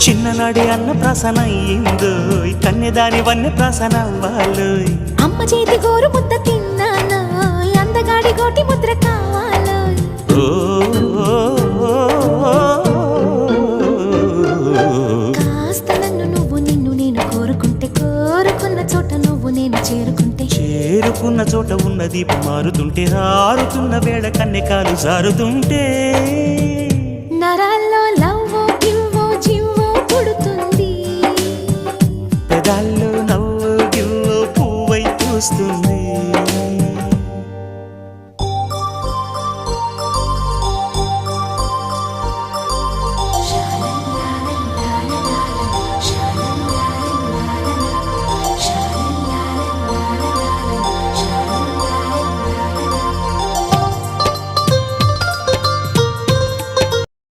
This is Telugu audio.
చిన్ననాడి అన్న ప్రాసన అయ్యిందో కన్యదాని వన్నె ప్రాసన అవ్వాలో అమ్మ చేతి గోరు ముద్ద తిన్నాను అందగాడి గోటి ముద్ర కావాలో కాస్త నన్ను నువ్వు నిన్ను నేను కోరుకుంటే కోరుకున్న చోట నువ్వు నేను చేరుకుంటే చేరుకున్న చోట ఉన్న దీపం మారుతుంటే ఆరుతున్న వేళ కన్నెకాలు జారుతుంటే